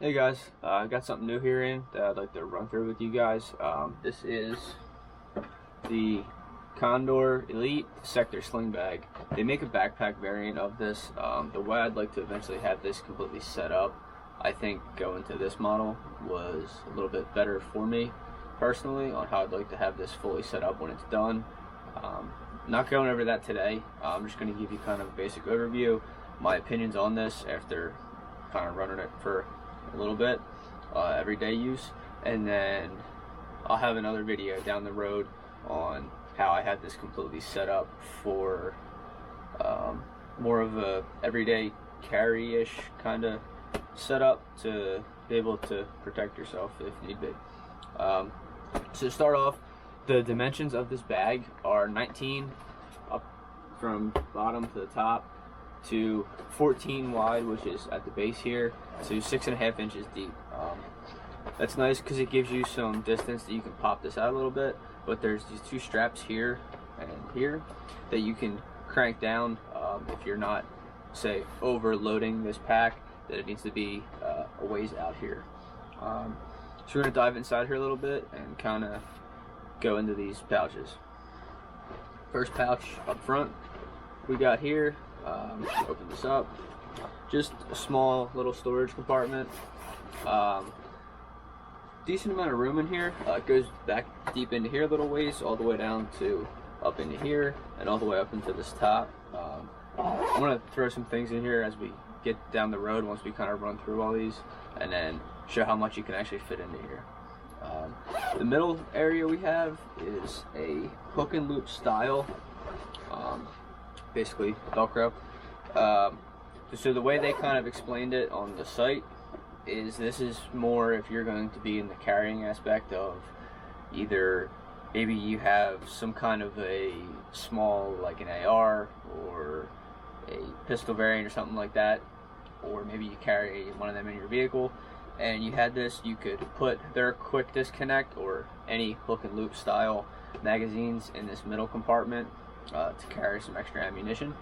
Hey guys, I got something new here in that I'd like to run through with you guys. This is the Condor Elite Sector Sling Bag. They make a backpack variant of this. The way I'd like to eventually have this completely set up, I think going to this model was a little bit better for me personally on how I'd like to have this fully set up when it's done. Not going over that today. I'm just going to give you kind of a basic overview, my opinions on this after kind of running it for a little bit, everyday use, and then I'll have another video down the road on how I had this completely set up for more of a everyday carry-ish kind of setup to be able to protect yourself if need be. So to start off, the dimensions of this bag are 19 up from bottom to the top to 14 wide, which is at the base here, to 6.5 inches deep. That's nice because it gives you some distance that you can pop this out a little bit, but there's these two straps here and here that you can crank down if you're not, say, overloading this pack, that it needs to be a ways out here. So we're going to dive inside here a little bit and kind of go into these pouches. First pouch up front we got here. Open this up, just a small little storage compartment. Decent amount of room in here. It goes back deep into here a little ways, all the way down to up into here and all the way up into this top. I'm gonna throw some things in here as we get down the road once we kind of run through all these, and then show how much you can actually fit into here. The middle area we have is a hook and loop style, basically Velcro. So the way they kind of explained it on the site is this is more if you're going to be in the carrying aspect of either maybe you have some kind of a small, like an AR or a pistol variant or something like that, or maybe you carry one of them in your vehicle and you had this, you could put their quick disconnect or any hook and loop style magazines in this middle compartment to carry some extra ammunition.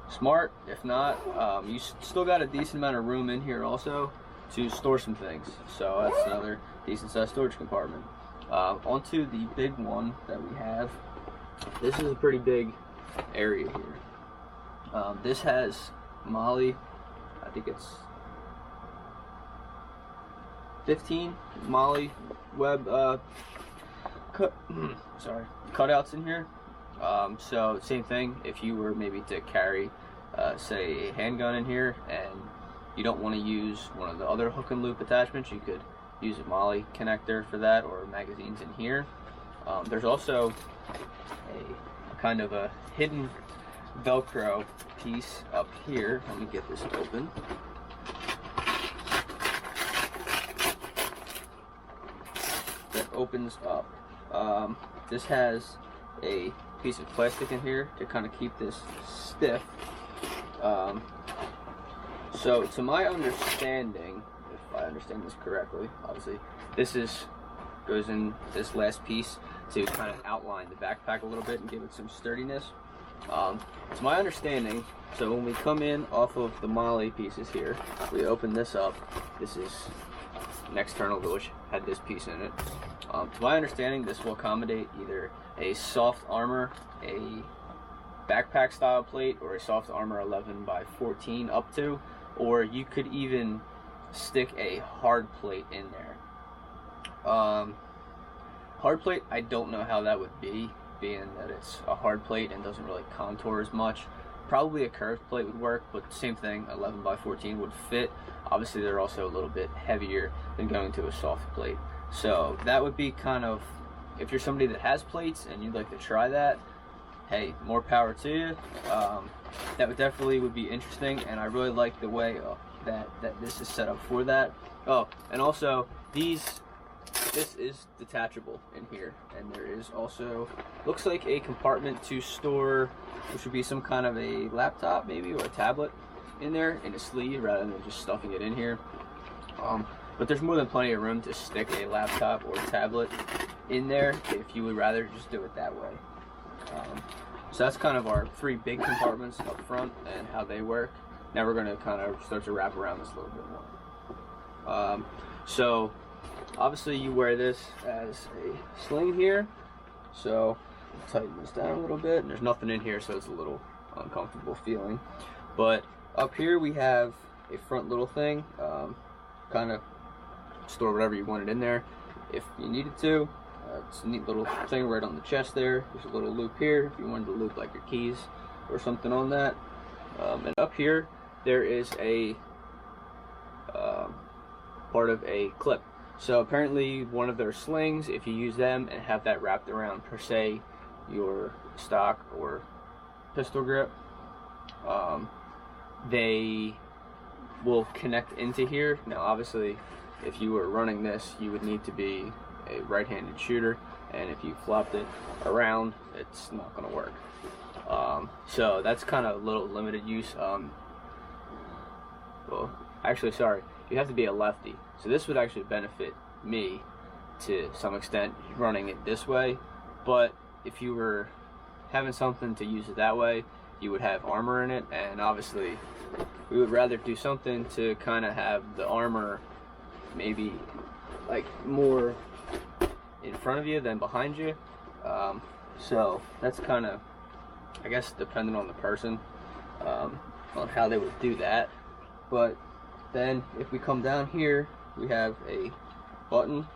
Smart. If not, you still got a decent amount of room in here also to store some things, so that's another decent sized storage compartment. Onto the big one that we have. This is a pretty big area here. This has Molly, I think it's 15 Molly web cutouts in here. So same thing, if you were maybe to carry say a handgun in here and you don't want to use one of the other hook and loop attachments, you could use a Molly connector for that, or magazines in here. There's also a kind of a hidden Velcro piece up here. Let me get this open. That opens up. This has a piece of plastic in here to kind of keep this stiff. So to my understanding, if I understand this correctly, obviously this goes in this last piece to kind of outline the backpack a little bit and give it some sturdiness. To my understanding, so when we come in off of the Molly pieces here, we open this up. This is an external which had this piece in it. To my understanding, this will accommodate either a soft armor, a backpack style plate, or a soft armor 11 by 14 up to, or you could even stick a hard plate in there. Hard plate, I don't know how that would be, being that it's a hard plate and doesn't really contour as much. Probably a curved plate would work, but same thing, 11 by 14 would fit. Obviously they're also a little bit heavier than going to a soft plate. So that would be kind of, if you're somebody that has plates and you'd like to try that, hey, more power to you. That would definitely be interesting, and I really like the way that this is set up for that. Oh, and also this is detachable in here, and there is also, looks like a compartment to store, which would be some kind of a laptop maybe, or a tablet in there in a sleeve rather than just stuffing it in here. But there's more than plenty of room to stick a laptop or tablet in there if you would rather just do it that way. So that's kind of our three big compartments up front and how they work. Now we're going to kind of start to wrap around this a little bit more. So obviously you wear this as a sling here, so tighten this down a little bit, and there's nothing in here, so it's a little uncomfortable feeling. But up here we have a front little thing, kind of store whatever you wanted in there if you needed to. It's a neat little thing right on the chest there. There's a little loop here if you wanted to loop like your keys or something on that. And up here there is a part of a clip. So apparently one of their slings, if you use them and have that wrapped around per se your stock or pistol grip, they will connect into here. Now obviously if you were running this, you would need to be a right-handed shooter, and if you flopped it around, it's not going to work. So that's kind of a little limited use. Well, actually, sorry, you have to be a lefty. So this would actually benefit me to some extent running it this way, but if you were having something to use it that way, you would have armor in it, and obviously we would rather do something to kind of have the armor maybe like more in front of you than behind you. So that's kind of, I guess, dependent on the person, on how they would do that. But then if we come down here, we have a button,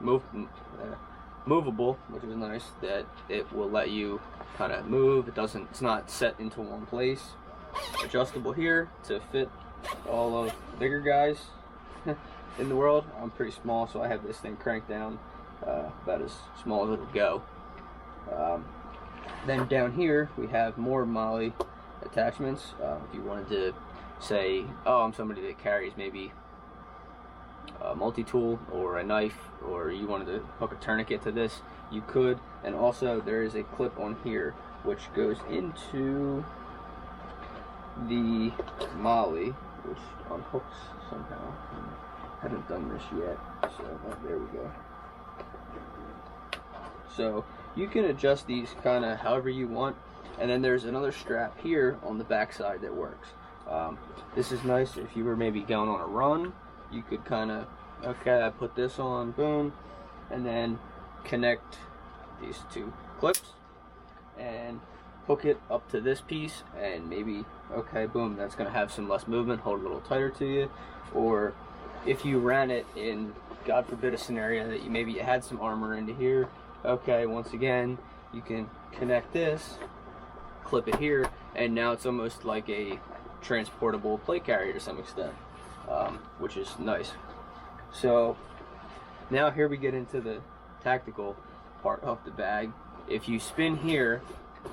movable, which is nice, that it will let you kind of move. It's not set into one place. Adjustable here to fit all of the bigger guys in the world. I'm pretty small, so I have this thing cranked down about as small as it'll go. Then down here we have more MOLLE attachments. If you wanted to say, oh, I'm somebody that carries maybe a multi-tool or a knife, or you wanted to hook a tourniquet to this, you could. And also there is a clip on here which goes into the MOLLE, which unhooks somehow. I haven't done this yet, so there we go. So you can adjust these kind of however you want, and then there's another strap here on the back side that works. This is nice if you were maybe going on a run. You could kind of, okay, I put this on, boom, and then connect these two clips and hook it up to this piece, and maybe, okay, boom, that's going to have some less movement, hold a little tighter to you. Or if you ran it in, God forbid, a scenario that you maybe had some armor into here, okay, once again, you can connect this, clip it here, and now it's almost like a transportable plate carrier to some extent, which is nice. So now here we get into the tactical part of the bag. If you spin here,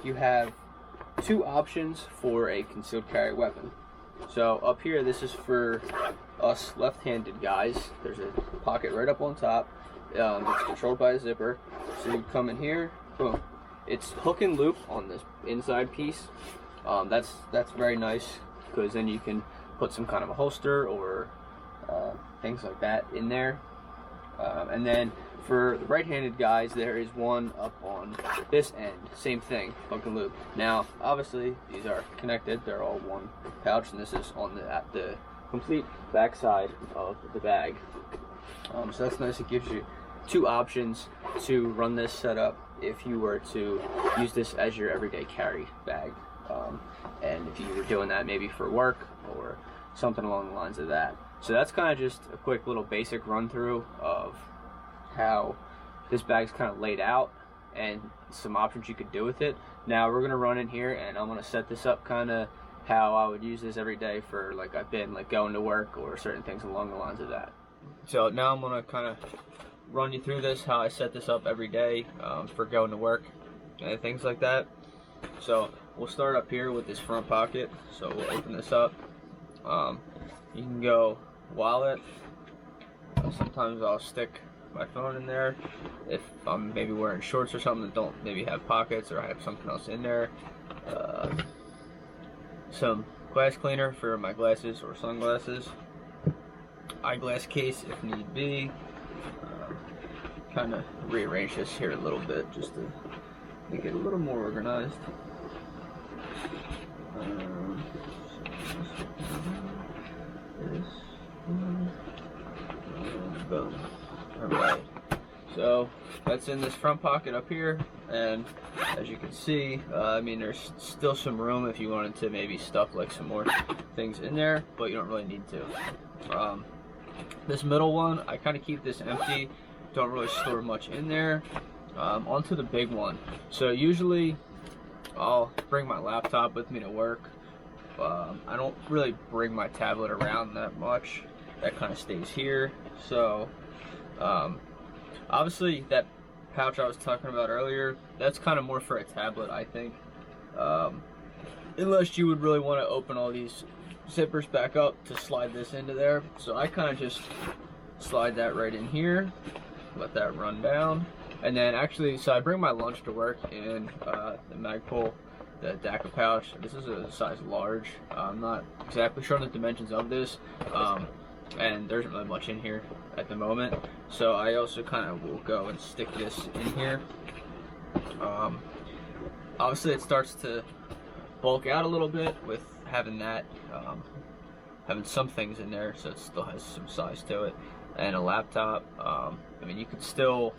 you have two options for a concealed carry weapon. So up here, this is for us left-handed guys. There's a pocket right up on top. It's controlled by a zipper. So you come in here, boom. It's hook and loop on this inside piece. That's very nice, because then you can put some kind of a holster or things like that in there. And then for the right-handed guys, there is one up on this end. Same thing, hook and loop. Now, obviously, these are connected. They're all one pouch, and this is on the complete back side of the bag. So that's nice. It gives you two options to run this setup if you were to use this as your everyday carry bag. And if you were doing that maybe for work or something along the lines of that. So that's kind of just a quick little basic run through of how this bag's kind of laid out and some options you could do with it. Now we're gonna run in here and I'm gonna set this up kind of how I would use this every day for, like, I've been like going to work or certain things along the lines of that. So now I'm gonna kind of run you through this, how I set this up every day for going to work and things like that. So we'll start up here with this front pocket. So we'll open this up. You can go wallet. Sometimes I'll stick my phone in there if I'm maybe wearing shorts or something that don't maybe have pockets, or I have something else in there. Some glass cleaner for my glasses or sunglasses. Eyeglass case if need be. Kind of rearrange this here a little bit just to make it a little more organized. Boom. Alright. So that's in this front pocket up here, and as you can see, I mean, there's still some room if you wanted to maybe stuff like some more things in there, but you don't really need to. This middle one, I kind of keep this empty, don't really store much in there. Onto the big one. So usually I'll bring my laptop with me to work. I don't really bring my tablet around that much. That kind of stays here. So obviously that pouch I was talking about earlier, that's kind of more for a tablet, I think. Unless you would really want to open all these zippers back up to slide this into there. So I kind of just slide that right in here, let that run down. And then actually, so I bring my lunch to work in the Magpul, the DACA pouch. This is a size large. I'm not exactly sure on the dimensions of this, and there isn't really much in here at the moment. So I also kind of will go and stick this in here. Obviously it starts to bulk out a little bit with having that, having some things in there, so it still has some size to it. And a laptop, I mean, you could still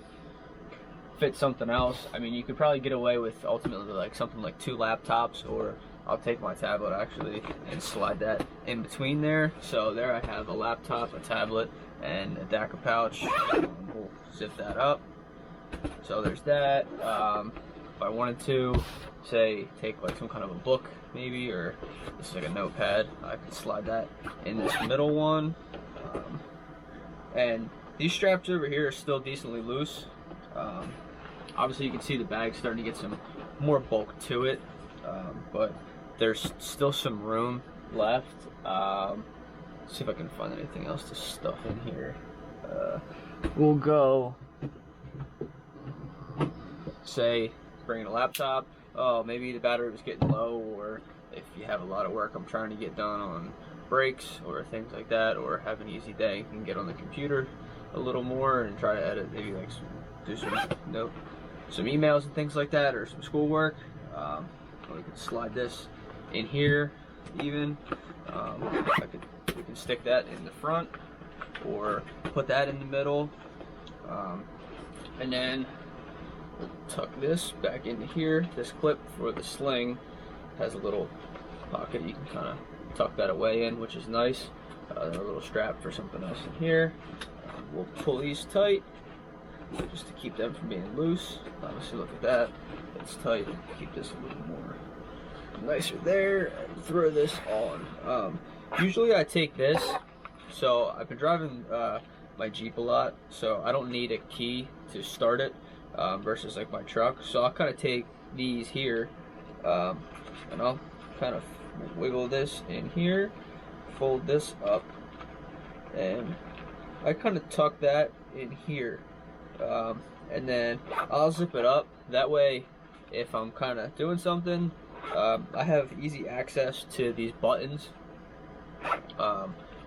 fit something else. I mean, you could probably get away with ultimately like something like 2 laptops, or I'll take my tablet actually and slide that in between there. So there I have a laptop, a tablet, and a DACA pouch. We'll zip that up. So there's that. If I wanted to, say, take like some kind of a book maybe, or this is like a notepad, I could slide that in this middle one. And these straps over here are still decently loose. Obviously you can see the bag starting to get some more bulk to it, but there's still some room left. See if I can find anything else to stuff in here. We'll go, say, bringing a laptop. Oh, maybe the battery was getting low, or if you have a lot of work I'm trying to get done on breaks or things like that, or have an easy day, you can get on the computer a little more and try to edit, maybe like do some emails and things like that, or some schoolwork. We can slide this in here even. We can stick that in the front or put that in the middle, and then we'll tuck this back into here. This clip for the sling has a little pocket you can kind of tuck that away in, which is nice. A little strap for something else in here. We'll pull these tight just to keep them from being loose. Obviously, look at that, it's tight. Keep this a little more nicer there, and throw this on. Usually I take this, so I've been driving my Jeep a lot, so I don't need a key to start it, versus like my truck. So I'll kind of take these here, and I'll kind of wiggle this in here, fold this up, and I kind of tuck that in here, and then I'll zip it up. That way, if I'm kind of doing something, I have easy access to these buttons,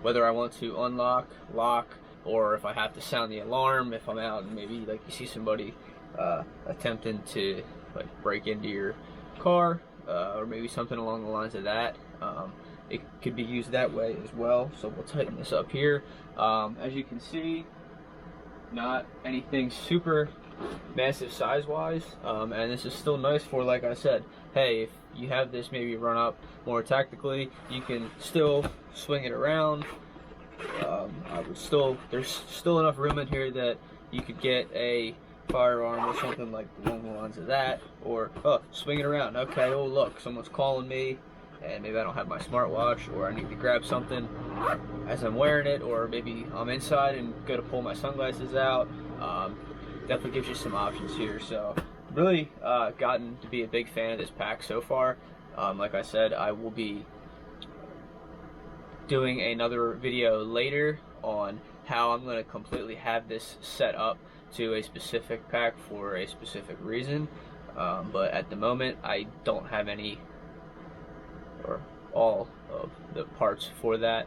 whether I want to unlock, lock, or if I have to sound the alarm if I'm out and maybe like you see somebody attempting to like break into your car, or maybe something along the lines of that. It could be used that way as well. So we'll tighten this up here. As you can see, not anything super massive size wise, and this is still nice for, like I said, hey, if you have this maybe run up more tactically, you can still swing it around. There's still enough room in here that you could get a firearm or something like along the lines of that, or swing it around. Okay, oh look, someone's calling me and maybe I don't have my smartwatch, or I need to grab something as I'm wearing it, or maybe I'm inside and go to pull my sunglasses out. Definitely gives you some options here. So really gotten to be a big fan of this pack so far. Like I said, I will be doing another video later on how I'm going to completely have this set up to a specific pack for a specific reason, but at the moment I don't have any or all of the parts for that,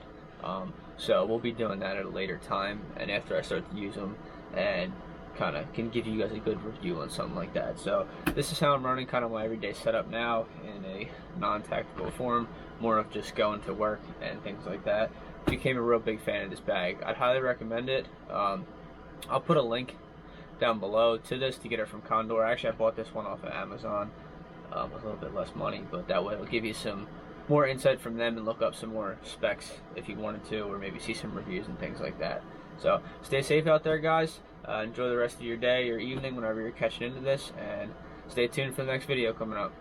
so we'll be doing that at a later time, and after I start to use them, and kind of can give you guys a good review on something like that. So this is how I'm running kind of my everyday setup now, in a non-tactical form, more of just going to work and things like that. became a real big fan of this bag. I'd highly recommend it. I'll put a link down below to this to get it from Condor. Actually, I bought this one off of Amazon with a little bit less money, but that way it'll give you some more insight from them and look up some more specs if you wanted to, or maybe see some reviews and things like that. So stay safe out there, guys. Enjoy the rest of your day or evening whenever you're catching into this, and stay tuned for the next video coming up.